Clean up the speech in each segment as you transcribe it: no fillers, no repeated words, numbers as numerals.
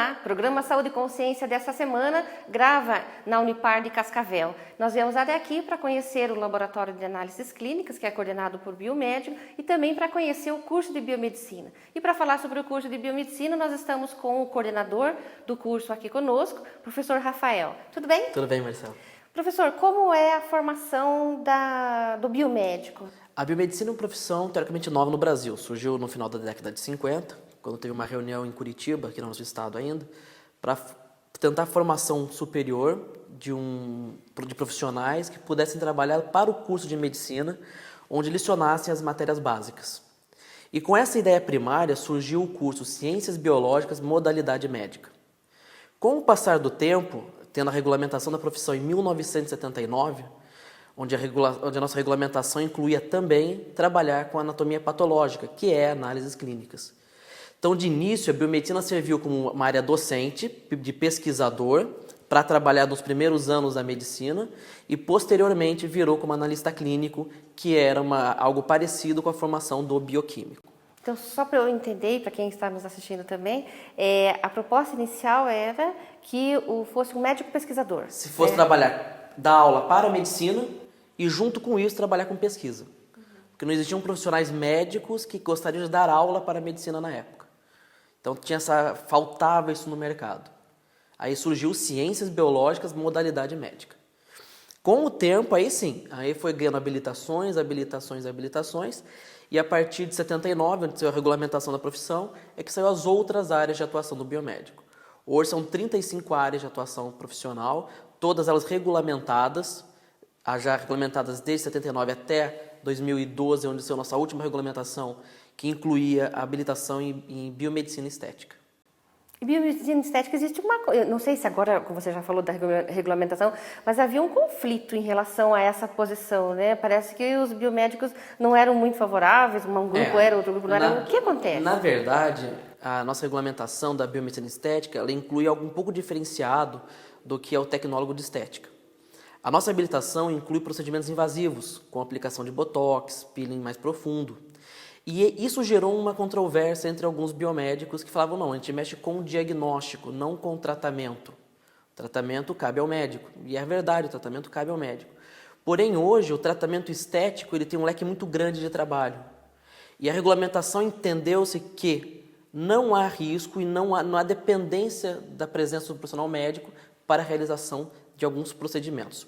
lá, Programa Saúde e Consciência dessa semana grava na Unipar de Cascavel. Nós viemos até aqui para conhecer o Laboratório de Análises Clínicas, que é coordenado por biomédico, e também para conhecer o curso de Biomedicina. E para falar sobre o curso de Biomedicina, nós estamos com o coordenador do curso aqui conosco, professor Rafael. Tudo bem? Tudo bem, Marcelo. Professor, como é a formação do biomédico? A biomedicina é uma profissão teoricamente nova no Brasil. Surgiu no final da década de 50, quando teve uma reunião em Curitiba, aqui no nosso estado ainda, para tentar a formação superior de profissionais que pudessem trabalhar para o curso de medicina, onde licionassem as matérias básicas. E com essa ideia primária surgiu o curso Ciências Biológicas, Modalidade Médica. Com o passar do tempo, tendo a regulamentação da profissão em 1979, onde a nossa regulamentação incluía também trabalhar com anatomia patológica, que é análises clínicas. Então, de início, a biomedicina serviu como uma área docente, de pesquisador, para trabalhar nos primeiros anos da medicina e, posteriormente, virou como analista clínico, que era algo parecido com a formação do bioquímico. Então, só para eu entender, e para quem está nos assistindo também, a proposta inicial era que fosse um médico pesquisador. Se fosse trabalhar, dar aula para a medicina e, junto com isso, trabalhar com pesquisa. Porque não existiam profissionais médicos que gostariam de dar aula para a medicina na época. Então, faltava isso no mercado. Aí surgiu Ciências Biológicas, Modalidade Médica. Com o tempo, aí sim, aí foi ganhando habilitações, e a partir de 79, onde saiu a regulamentação da profissão, é que saiu as outras áreas de atuação do biomédico. Hoje são 35 áreas de atuação profissional, todas elas regulamentadas, já regulamentadas desde 79 até 2012, onde saiu a nossa última regulamentação, que incluía a habilitação em biomedicina estética. E biomedicina estética existe uma coisa, não sei se agora, como você já falou da regulamentação, mas havia um conflito em relação a essa posição, né? Parece que os biomédicos não eram muito favoráveis, um grupo era, outro grupo não era. O que acontece? Na verdade, a nossa regulamentação da biomedicina estética, ela inclui algo um pouco diferenciado do que é o tecnólogo de estética. A nossa habilitação inclui procedimentos invasivos, com aplicação de botox, peeling mais profundo. E isso gerou uma controvérsia entre alguns biomédicos que falavam, não, a gente mexe com o diagnóstico, não com o tratamento. O tratamento cabe ao médico. E é verdade, o tratamento cabe ao médico. Porém, hoje, o tratamento estético ele tem um leque muito grande de trabalho. E a regulamentação entendeu-se que não há risco e não há dependência da presença do profissional médico para a realização de alguns procedimentos.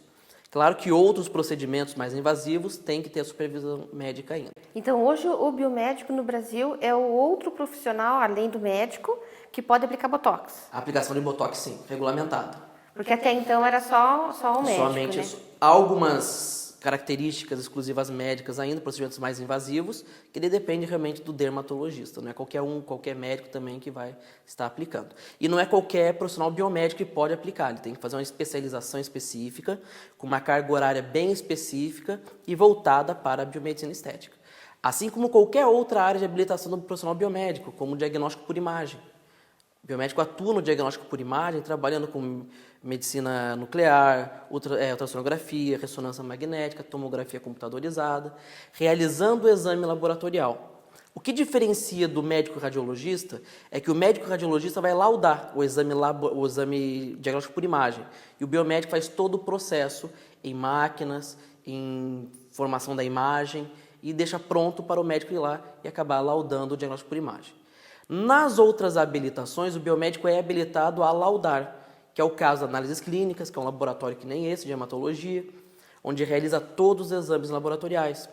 Claro que outros procedimentos mais invasivos têm que ter a supervisão médica ainda. Então, hoje o biomédico no Brasil é o outro profissional, além do médico, que pode aplicar botox? A aplicação de botox, sim, regulamentada. Porque até então era só o médico, somente né? Algumas características exclusivas médicas ainda, procedimentos mais invasivos, que ele depende realmente do dermatologista. Não é qualquer médico também que vai estar aplicando. E não é qualquer profissional biomédico que pode aplicar. Ele tem que fazer uma especialização específica, com uma carga horária bem específica e voltada para a biomedicina estética. Assim como qualquer outra área de habilitação do profissional biomédico, como o diagnóstico por imagem. O biomédico atua no diagnóstico por imagem, trabalhando com medicina nuclear, ultrassonografia, ressonância magnética, tomografia computadorizada, realizando o exame laboratorial. O que diferencia do médico radiologista é que o médico radiologista vai laudar o exame diagnóstico por imagem e o biomédico faz todo o processo em máquinas, em formação da imagem e deixa pronto para o médico ir lá e acabar laudando o diagnóstico por imagem. Nas outras habilitações, o biomédico é habilitado a laudar, que é o caso de análises clínicas, que é um laboratório que nem esse, de hematologia, onde realiza todos os exames laboratoriais.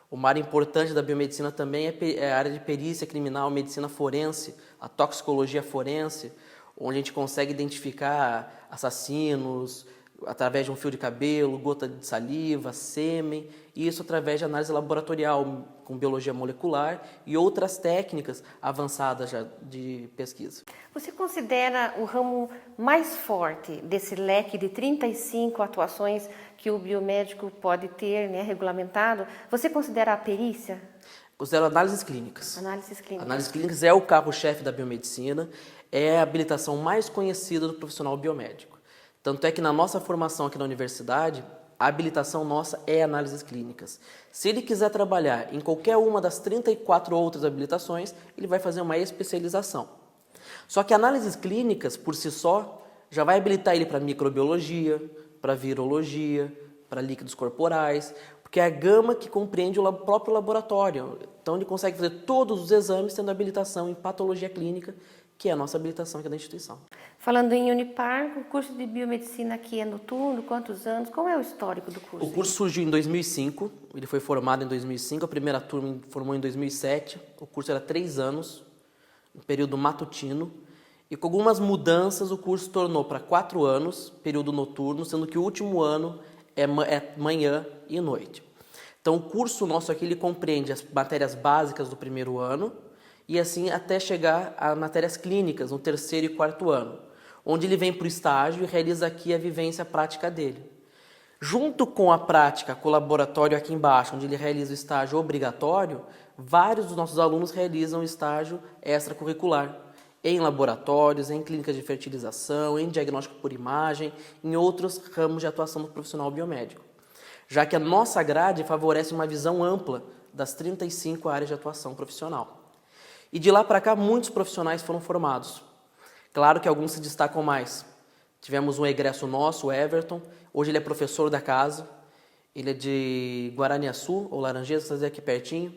Uma área importante da biomedicina também é a área de perícia criminal, medicina forense, a toxicologia forense, onde a gente consegue identificar assassinos através de um fio de cabelo, gota de saliva, sêmen, e isso através de análise laboratorial com biologia molecular e outras técnicas avançadas já de pesquisa. Você considera o ramo mais forte desse leque de 35 atuações que o biomédico pode ter, né, regulamentado? Você considera a perícia? Considero análises clínicas. Análises clínicas. Análises clínicas é o carro-chefe da biomedicina, é a habilitação mais conhecida do profissional biomédico. Tanto é que na nossa formação aqui na universidade, a habilitação nossa é análises clínicas. Se ele quiser trabalhar em qualquer uma das 34 outras habilitações, ele vai fazer uma especialização. Só que análises clínicas, por si só, já vai habilitar ele para microbiologia, para virologia, para líquidos corporais, porque é a gama que compreende o próprio laboratório. Então ele consegue fazer todos os exames tendo habilitação em patologia clínica, que é a nossa habilitação aqui da instituição. Falando em Unipar, o curso de biomedicina aqui é noturno, quantos anos? Qual é o histórico do curso? O curso surgiu em 2005, ele foi formado em 2005, a primeira turma formou em 2007, o curso era 3 anos, um período matutino, e com algumas mudanças o curso tornou para 4 anos, período noturno, sendo que o último ano é manhã e noite. Então o curso nosso aqui ele compreende as matérias básicas do primeiro ano e assim até chegar a matérias clínicas no 3º e 4º ano, onde ele vem para o estágio e realiza aqui a vivência prática dele. Junto com a prática, com o laboratório aqui embaixo, onde ele realiza o estágio obrigatório, vários dos nossos alunos realizam estágio extracurricular, em laboratórios, em clínicas de fertilização, em diagnóstico por imagem, em outros ramos de atuação do profissional biomédico. Já que a nossa grade favorece uma visão ampla das 35 áreas de atuação profissional. E de lá para cá, muitos profissionais foram formados. Claro que alguns se destacam mais. Tivemos um egresso nosso, o Everton, hoje ele é professor da casa, ele é de Guaraniaçu, ou Laranjeiras, aqui pertinho,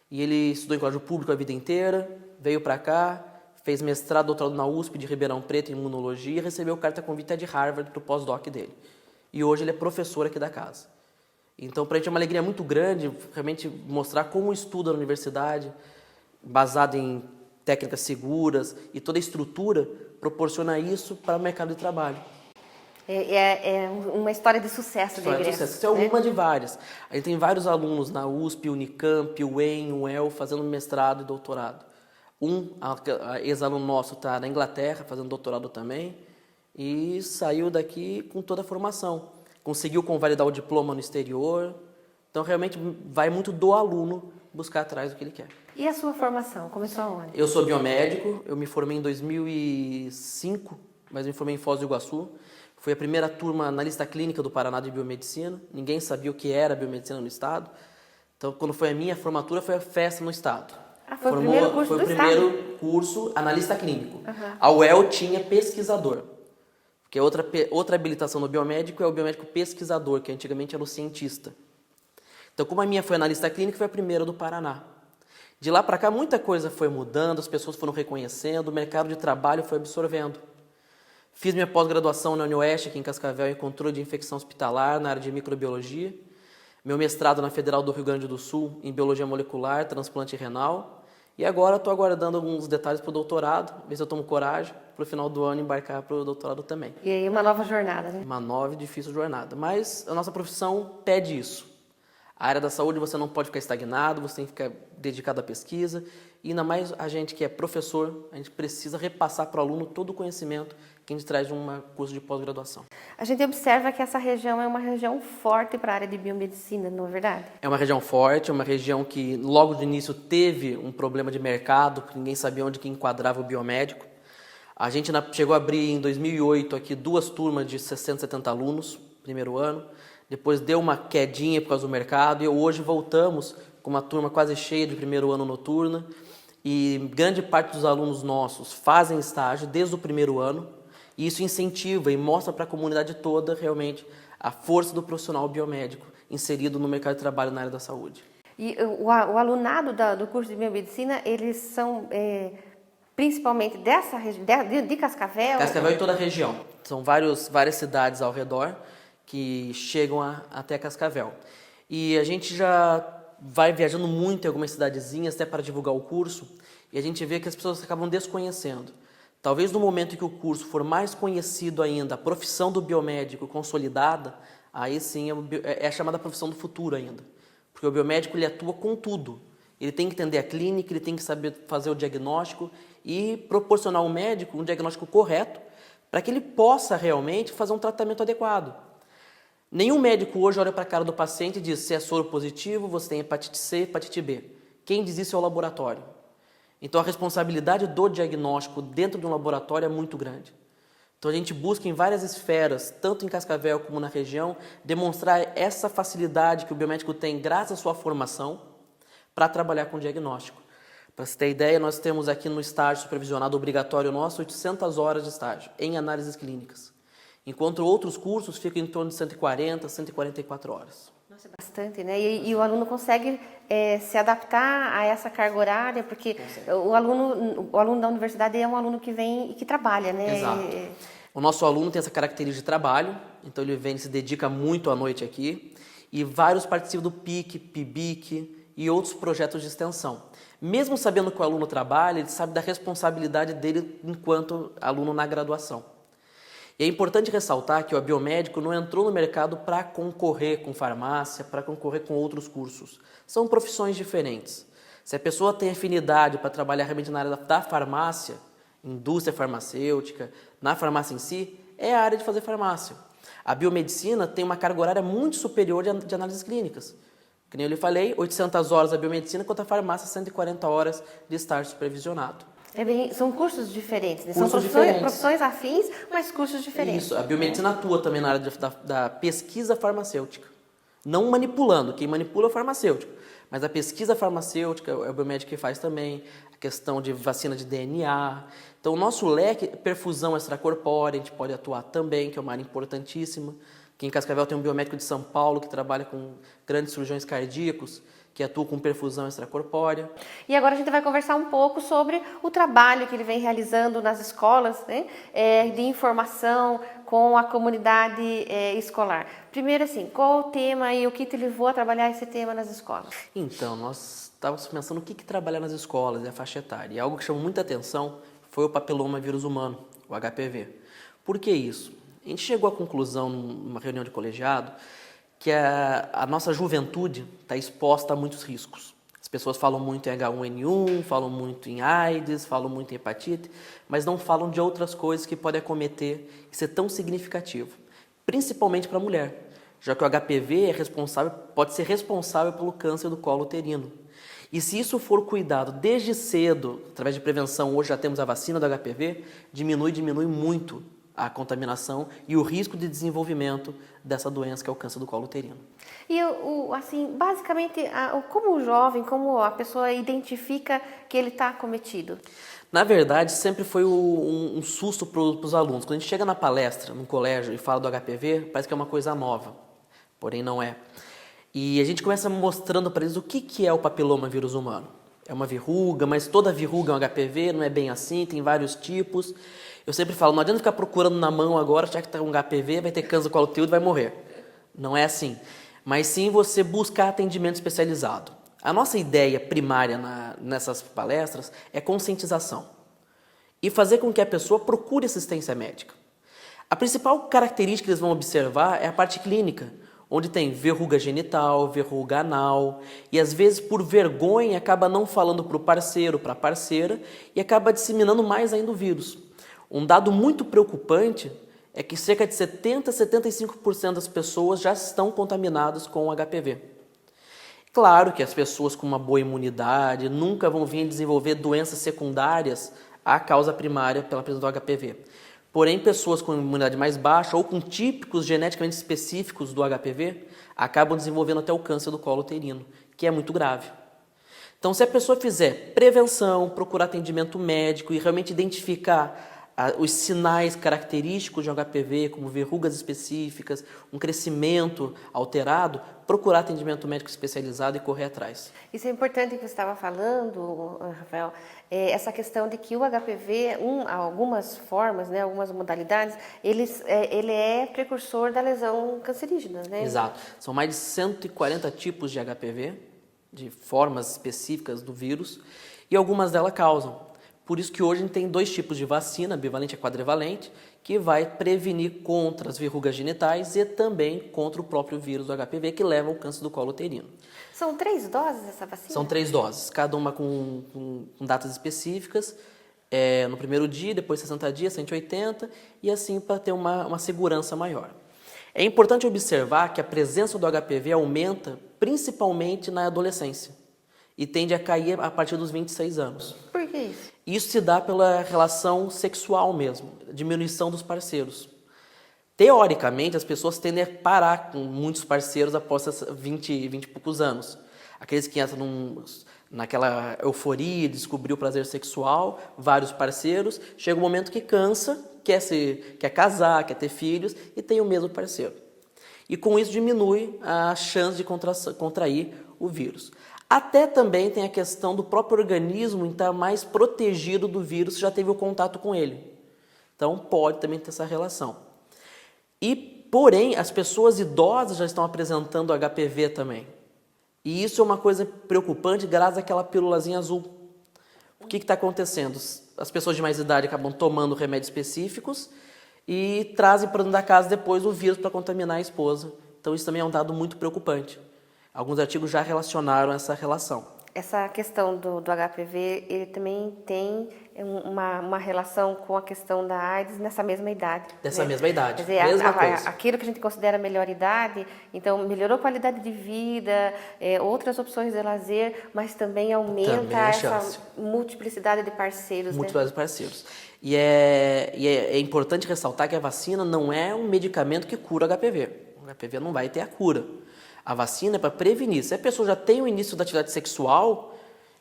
e ele estudou em colégio público a vida inteira, veio para cá, fez mestrado, doutorado na USP de Ribeirão Preto em imunologia e recebeu carta convite de Harvard para o pós-doc dele. E hoje ele é professor aqui da casa. Então, para a gente é uma alegria muito grande realmente mostrar como estuda na universidade, baseado em técnicas seguras e toda a estrutura proporciona isso para o mercado de trabalho. É uma história de sucesso de egresso. Isso é uma de várias. A gente tem vários alunos na USP, Unicamp, UEM, UEL, fazendo mestrado e doutorado. Ex-aluno nosso está na Inglaterra, fazendo doutorado também, e saiu daqui com toda a formação. Conseguiu convalidar o diploma no exterior. Então, realmente, vai muito do aluno buscar atrás do que ele quer. E a sua formação? Começou aonde? Eu sou biomédico, eu me formei em 2005, mas me formei em Foz do Iguaçu. Fui a primeira turma na lista clínica do Paraná de biomedicina. Ninguém sabia o que era biomedicina no estado. Então, quando foi a minha formatura, foi a festa no estado. Foi o primeiro curso do estado? Foi o primeiro curso analista clínico. A UEL tinha pesquisador. Porque outra habilitação no biomédico é o biomédico pesquisador, que antigamente era o cientista. Então, como a minha foi analista clínica, foi a primeira do Paraná. De lá para cá, muita coisa foi mudando, as pessoas foram reconhecendo, o mercado de trabalho foi absorvendo. Fiz minha pós-graduação na UniOeste, aqui em Cascavel, em controle de infecção hospitalar, na área de microbiologia. Meu mestrado na Federal do Rio Grande do Sul, em biologia molecular, transplante renal. E agora estou aguardando alguns detalhes para o doutorado, ver se eu tomo coragem, para o final do ano embarcar para o doutorado também. E aí uma nova jornada, né? Uma nova e difícil jornada. Mas a nossa profissão pede isso. A área da saúde você não pode ficar estagnado, você tem que ficar dedicado à pesquisa. E ainda mais a gente que é professor, a gente precisa repassar para o aluno todo o conhecimento que a gente traz de um curso de pós-graduação. A gente observa que essa região é uma região forte para a área de biomedicina, não é verdade? É uma região forte, é uma região que logo de início teve um problema de mercado, porque ninguém sabia onde que enquadrava o biomédico. A gente chegou a abrir em 2008 aqui 2 turmas de 60, 70 alunos, primeiro ano. Depois deu uma quedinha por causa do mercado e hoje voltamos com uma turma quase cheia de primeiro ano noturna. E grande parte dos alunos nossos fazem estágio desde o primeiro ano. E isso incentiva e mostra para a comunidade toda realmente a força do profissional biomédico inserido no mercado de trabalho na área da saúde. E o alunado do curso de biomedicina, eles são principalmente dessa região, de Cascavel? Cascavel e toda a região. São várias cidades ao redor que chegam até Cascavel. E a gente já vai viajando muito em algumas cidadezinhas até para divulgar o curso e a gente vê que as pessoas acabam desconhecendo. Talvez no momento em que o curso for mais conhecido ainda, a profissão do biomédico consolidada, aí sim é a chamada profissão do futuro ainda. Porque o biomédico ele atua com tudo. Ele tem que entender a clínica, ele tem que saber fazer o diagnóstico e proporcionar ao médico um diagnóstico correto para que ele possa realmente fazer um tratamento adequado. Nenhum médico hoje olha para a cara do paciente e diz se é soro positivo, você tem hepatite C, hepatite B. Quem diz isso é o laboratório. Então a responsabilidade do diagnóstico dentro de um laboratório é muito grande. Então a gente busca em várias esferas, tanto em Cascavel como na região, demonstrar essa facilidade que o biomédico tem graças à sua formação para trabalhar com diagnóstico. Para você ter ideia, nós temos aqui no estágio supervisionado obrigatório nosso 800 horas de estágio em análises clínicas, enquanto outros cursos ficam em torno de 140, 144 horas. Nossa, é bastante, né? E o aluno consegue se adaptar a essa carga horária, porque o aluno da universidade é um aluno que vem e que trabalha, né? Exato. O nosso aluno tem essa característica de trabalho, então ele vem e se dedica muito à noite aqui, e vários participam do PIC, PIBIC e outros projetos de extensão. Mesmo sabendo que o aluno trabalha, ele sabe da responsabilidade dele enquanto aluno na graduação. E é importante ressaltar que o biomédico não entrou no mercado para concorrer com farmácia, para concorrer com outros cursos. São profissões diferentes. Se a pessoa tem afinidade para trabalhar realmente na área da farmácia, indústria farmacêutica, na farmácia em si, é a área de fazer farmácia. A biomedicina tem uma carga horária muito superior de análises clínicas. Que nem eu lhe falei, 800 horas da biomedicina, enquanto a farmácia 140 horas de estágio supervisionado. São cursos diferentes, né? Cursos São diferentes. profissões afins, mas cursos diferentes. Isso, a biomedicina atua também na área da pesquisa farmacêutica. Não manipulando, quem manipula é o farmacêutico. Mas a pesquisa farmacêutica é o biomédico que faz também, a questão de vacina de DNA. Então, o nosso leque, perfusão extracorpórea, a gente pode atuar também, que é uma área importantíssima. Aqui em Cascavel tem um biomédico de São Paulo que trabalha com grandes cirurgiões cardíacos, que atua com perfusão extracorpórea. E agora a gente vai conversar um pouco sobre o trabalho que ele vem realizando nas escolas, né, de informação com a comunidade escolar. Primeiro, assim, qual o tema e o que te levou a trabalhar esse tema nas escolas? Então, nós estávamos pensando o que trabalhar nas escolas e a faixa etária. E algo que chamou muita atenção foi o papiloma vírus humano, o HPV. Por que isso? A gente chegou à conclusão, numa reunião de colegiado, que a nossa juventude está exposta a muitos riscos. As pessoas falam muito em H1N1, falam muito em AIDS, falam muito em hepatite, mas não falam de outras coisas que podem acometer e ser tão significativo, principalmente para a mulher, já que o HPV pode ser responsável pelo câncer do colo uterino. E se isso for cuidado desde cedo, através de prevenção, hoje já temos a vacina do HPV, diminui muito a contaminação e o risco de desenvolvimento dessa doença que é o câncer do colo uterino. E, assim, basicamente, como o jovem, como a pessoa identifica que ele está acometido? Na verdade, sempre foi um susto para os alunos. Quando a gente chega na palestra, no colégio, e fala do HPV, parece que é uma coisa nova, porém não é. E a gente começa mostrando para eles o que é o papiloma vírus humano. É uma verruga, mas toda verruga é um HPV, não é bem assim, tem vários tipos. Eu sempre falo, não adianta ficar procurando na mão agora, já que está um HPV, vai ter câncer do colo uterino e vai morrer. Não é assim. Mas sim você buscar atendimento especializado. A nossa ideia primária nessas palestras é conscientização. E fazer com que a pessoa procure assistência médica. A principal característica que eles vão observar é a parte clínica, onde tem verruga genital, verruga anal, e às vezes por vergonha acaba não falando para o parceiro, para a parceira, e acaba disseminando mais ainda o vírus. Um dado muito preocupante é que cerca de 70% a 75% das pessoas já estão contaminadas com o HPV. Claro que as pessoas com uma boa imunidade nunca vão vir a desenvolver doenças secundárias à causa primária pela presença do HPV. Porém, pessoas com imunidade mais baixa ou com típicos geneticamente específicos do HPV acabam desenvolvendo até o câncer do colo uterino, que é muito grave. Então, se a pessoa fizer prevenção, procurar atendimento médico e realmente identificar os sinais característicos de HPV, como verrugas específicas, um crescimento alterado, procurar atendimento médico especializado e correr atrás. Isso é importante que você estava falando, Rafael, essa questão de que o HPV, algumas formas, né, algumas modalidades, ele é precursor da lesão cancerígena, né? Exato. São mais de 140 tipos de HPV, de formas específicas do vírus, e algumas delas causam. Por isso que hoje a gente tem dois tipos de vacina, bivalente e quadrivalente, que vai prevenir contra as verrugas genitais e também contra o próprio vírus do HPV, que leva ao câncer do colo uterino. São 3 doses essa vacina? São 3 doses, cada uma com datas específicas, no primeiro dia, depois 60 dias, 180, e assim para ter uma segurança maior. É importante observar que a presença do HPV aumenta principalmente na adolescência e tende a cair a partir dos 26 anos. Por que isso? Isso se dá pela relação sexual mesmo, diminuição dos parceiros. Teoricamente, as pessoas tendem a parar com muitos parceiros após 20 e poucos anos. Aqueles que entram naquela euforia, descobrir o prazer sexual, vários parceiros, chega um momento que cansa, quer casar, quer ter filhos e tem o mesmo parceiro. E com isso diminui a chance de contrair o vírus. Até também tem a questão do próprio organismo estar mais protegido do vírus se já teve o contato com ele. Então pode também ter essa relação. Porém, as pessoas idosas já estão apresentando HPV também. E isso é uma coisa preocupante graças àquela pílulazinha azul. O que está acontecendo? As pessoas de mais idade acabam tomando remédios específicos e trazem para dentro da casa depois o vírus para contaminar a esposa. Então isso também é um dado muito preocupante. Alguns artigos já relacionaram essa relação. Essa questão do HPV, ele também tem uma relação com a questão da AIDS nessa mesma idade. Dessa mesma idade, quer dizer, mesma coisa. Aquilo que a gente considera melhor idade, então melhorou a qualidade de vida, outras opções de lazer, mas também aumenta essa multiplicidade de parceiros. Multiplicidade de parceiros. E é importante ressaltar que a vacina não é um medicamento que cura o HPV. O HPV não vai ter a cura. A vacina é para prevenir. Se a pessoa já tem o início da atividade sexual,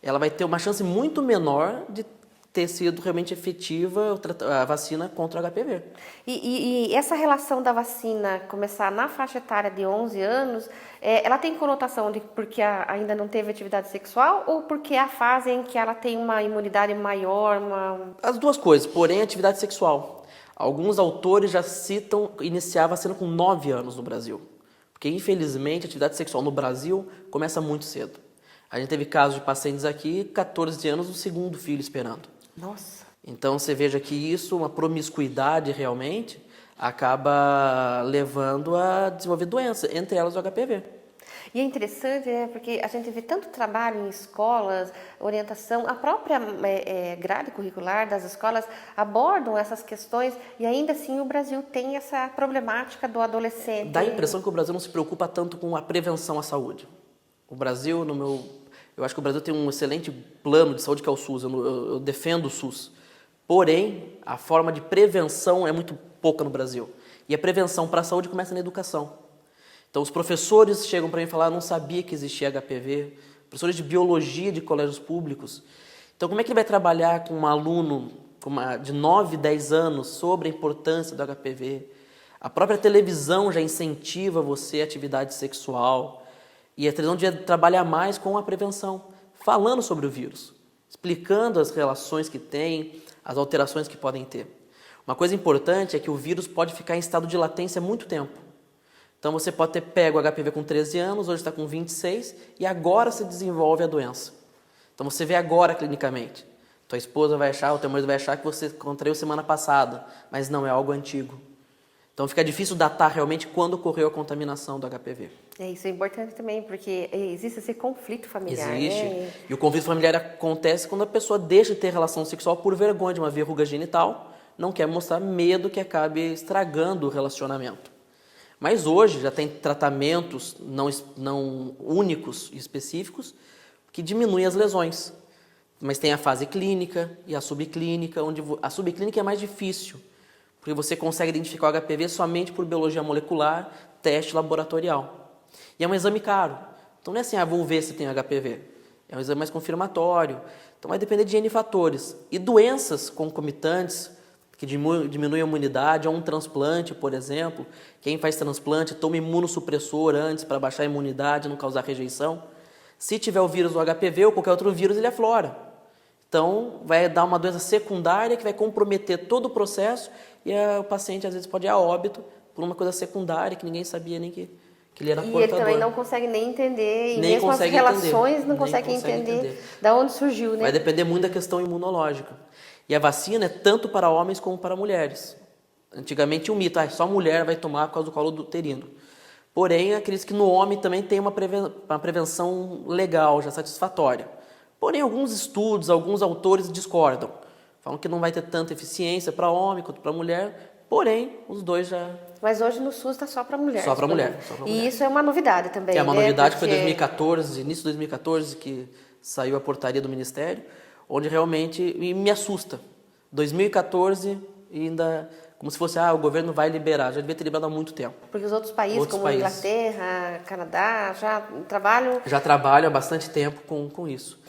ela vai ter uma chance muito menor de ter sido realmente efetiva a vacina contra o HPV. E essa relação da vacina começar na faixa etária de 11 anos, ela tem conotação de porque ainda não teve atividade sexual ou porque é a fase em que ela tem uma imunidade maior? As duas coisas, porém, atividade sexual. Alguns autores já citam iniciar a vacina com 9 anos no Brasil. Porque, infelizmente, a atividade sexual no Brasil começa muito cedo. A gente teve casos de pacientes aqui, 14 anos, o segundo filho esperando. Nossa! Então, você veja que isso, uma promiscuidade realmente, acaba levando a desenvolver doença, entre elas o HPV. E é interessante, porque a gente vê tanto trabalho em escolas, orientação, a própria grade curricular das escolas abordam essas questões e ainda assim o Brasil tem essa problemática do adolescente. Dá a impressão que o Brasil não se preocupa tanto com a prevenção à saúde. O Brasil, eu acho que o Brasil tem um excelente plano de saúde que é o SUS, eu defendo o SUS. Porém, a forma de prevenção é muito pouca no Brasil. E a prevenção para a saúde começa na educação. Então, os professores chegam para mim e falam, não sabia que existia HPV, professores de biologia de colégios públicos. Então, como é que ele vai trabalhar com um aluno de 9, 10 anos sobre a importância do HPV? A própria televisão já incentiva você à atividade sexual e a televisão devia trabalhar mais com a prevenção, falando sobre o vírus, explicando as relações que tem, as alterações que podem ter. Uma coisa importante é que o vírus pode ficar em estado de latência há muito tempo. Então, você pode ter pego o HPV com 13 anos, hoje está com 26, e agora se desenvolve a doença. Então, você vê agora clinicamente. Tua esposa vai achar, o teu marido vai achar que você contraiu semana passada, mas não, é algo antigo. Então, fica difícil datar realmente quando ocorreu a contaminação do HPV. Isso é importante também, porque existe esse conflito familiar. Existe. Né? E o conflito familiar acontece quando a pessoa deixa de ter relação sexual por vergonha de uma verruga genital, não quer mostrar medo que acabe estragando o relacionamento. Mas hoje já tem tratamentos não únicos e específicos que diminuem as lesões. Mas tem a fase clínica e a subclínica, onde a subclínica é mais difícil, porque você consegue identificar o HPV somente por biologia molecular, teste laboratorial. E é um exame caro. Então não é assim, vou ver se tem HPV. É um exame mais confirmatório. Então vai depender de N fatores. E doenças concomitantes, que diminui a imunidade, ou um transplante, por exemplo. Quem faz transplante toma imunossupressor antes para baixar a imunidade, não causar rejeição. Se tiver o vírus do HPV ou qualquer outro vírus, ele aflora. Então, vai dar uma doença secundária que vai comprometer todo o processo e o paciente, às vezes, pode ir a óbito por uma coisa secundária que ninguém sabia nem que ele era portador. E ele também não consegue nem entender, e mesmo as relações não consegue entender de onde surgiu, né? Vai depender muito da questão imunológica. E a vacina é tanto para homens como para mulheres. Antigamente tinha um mito, só mulher vai tomar por causa do colo uterino. Porém, acredito que no homem também tem uma prevenção legal, já satisfatória. Porém, alguns estudos, alguns autores discordam. Falam que não vai ter tanta eficiência para homem quanto para mulher. Porém, os dois já... Mas hoje no SUS está só para mulher. Só para mulher. E isso é uma novidade também. É uma novidade, porque... foi em 2014, início de 2014, que saiu a portaria do Ministério, onde realmente me assusta. 2014 e ainda como se fosse, o governo vai liberar. Já devia ter liberado há muito tempo. Porque os outros países, como Inglaterra, Canadá, já trabalham há bastante tempo com isso.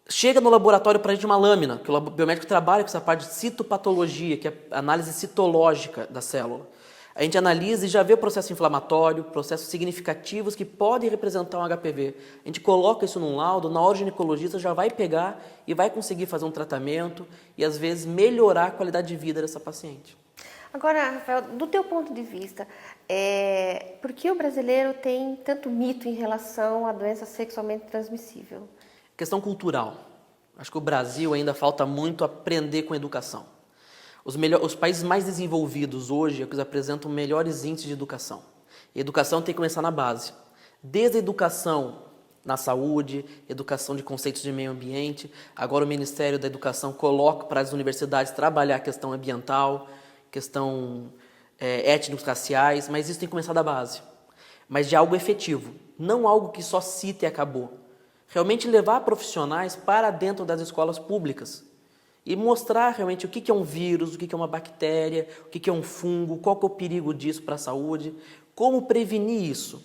Chega no laboratório para a gente uma lâmina, que o biomédico trabalha com essa parte de citopatologia, que é a análise citológica da célula. A gente analisa e já vê o processo inflamatório, processos significativos que podem representar um HPV. A gente coloca isso num laudo, na hora o ginecologista já vai pegar e vai conseguir fazer um tratamento e, às vezes, melhorar a qualidade de vida dessa paciente. Agora, Rafael, do teu ponto de vista, por que o brasileiro tem tanto mito em relação à doença sexualmente transmissível? Questão cultural. Acho que o Brasil ainda falta muito aprender com educação. Os países mais desenvolvidos hoje é que apresentam melhores índices de educação. E a educação tem que começar na base. Desde a educação na saúde, educação de conceitos de meio ambiente. Agora o Ministério da Educação coloca para as universidades trabalhar a questão ambiental, questão étnico-raciais, mas isso tem que começar da base. Mas de algo efetivo, não algo que só cita e acabou. Realmente levar profissionais para dentro das escolas públicas e mostrar realmente o que é um vírus, o que é uma bactéria, o que é um fungo, qual que é o perigo disso para a saúde, como prevenir isso.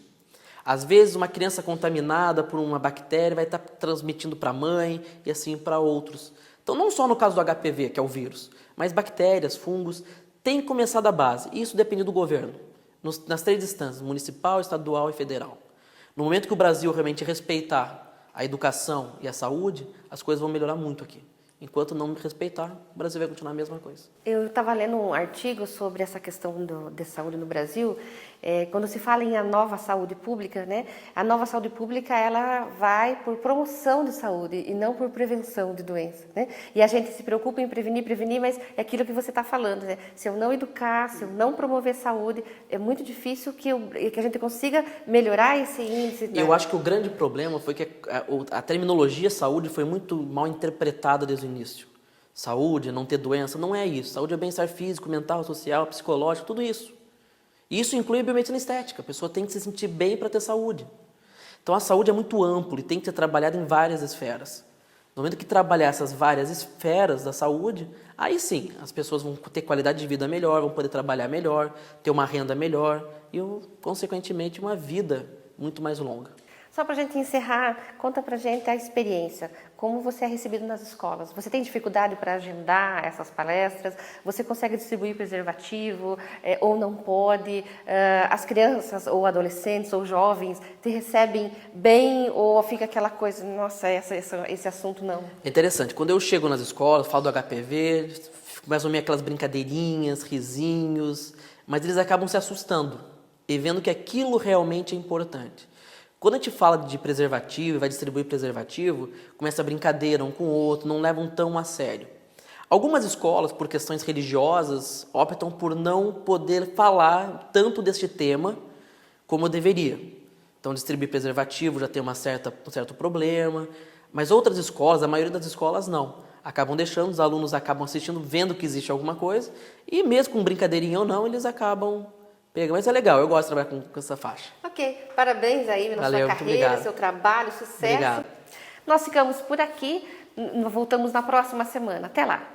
Às vezes uma criança contaminada por uma bactéria vai estar transmitindo para a mãe e assim para outros. Então não só no caso do HPV, que é o vírus, mas bactérias, fungos, tem que começar da base. E isso depende do governo, nas 3 instâncias, municipal, estadual e federal. No momento que o Brasil realmente respeitar a educação e a saúde, as coisas vão melhorar muito aqui. Enquanto não me respeitar, o Brasil vai continuar a mesma coisa. Eu estava lendo um artigo sobre essa questão de saúde no Brasil. Quando se fala em a nova saúde pública, né? A nova saúde pública ela vai por promoção de saúde e não por prevenção de doença, né? E a gente se preocupa em prevenir, mas é aquilo que você está falando, né? Se eu não educar, se eu não promover saúde, é muito difícil que a gente consiga melhorar esse índice. Eu acho que o grande problema foi que a terminologia saúde foi muito mal interpretada desde o início. Saúde, não ter doença, não é isso. Saúde é bem-estar físico, mental, social, psicológico, tudo isso. E isso inclui a biomedicina estética. A pessoa tem que se sentir bem para ter saúde. Então a saúde é muito ampla e tem que ser trabalhada em várias esferas. No momento que trabalhar essas várias esferas da saúde, aí sim, as pessoas vão ter qualidade de vida melhor, vão poder trabalhar melhor, ter uma renda melhor e, consequentemente, uma vida muito mais longa. Só para a gente encerrar, conta para a gente a experiência, como você é recebido nas escolas. Você tem dificuldade para agendar essas palestras? Você consegue distribuir preservativo ou não pode? As crianças ou adolescentes ou jovens te recebem bem ou fica aquela coisa, nossa, esse assunto não? É interessante, quando eu chego nas escolas, falo do HPV, começam a ver aquelas brincadeirinhas, risinhos, mas eles acabam se assustando e vendo que aquilo realmente é importante. Quando a gente fala de preservativo e vai distribuir preservativo, começa a brincadeira um com o outro, não levam tão a sério. Algumas escolas, por questões religiosas, optam por não poder falar tanto deste tema como deveria. Então, distribuir preservativo já tem um certo problema, mas outras escolas, a maioria das escolas não. Acabam deixando, os alunos acabam assistindo, vendo que existe alguma coisa, e mesmo com brincadeirinha ou não, eles acabam pegando. Mas é legal, eu gosto de trabalhar com essa faixa. Ok, parabéns aí na sua carreira, seu trabalho, sucesso. Obrigado. Nós ficamos por aqui, voltamos na próxima semana. Até lá!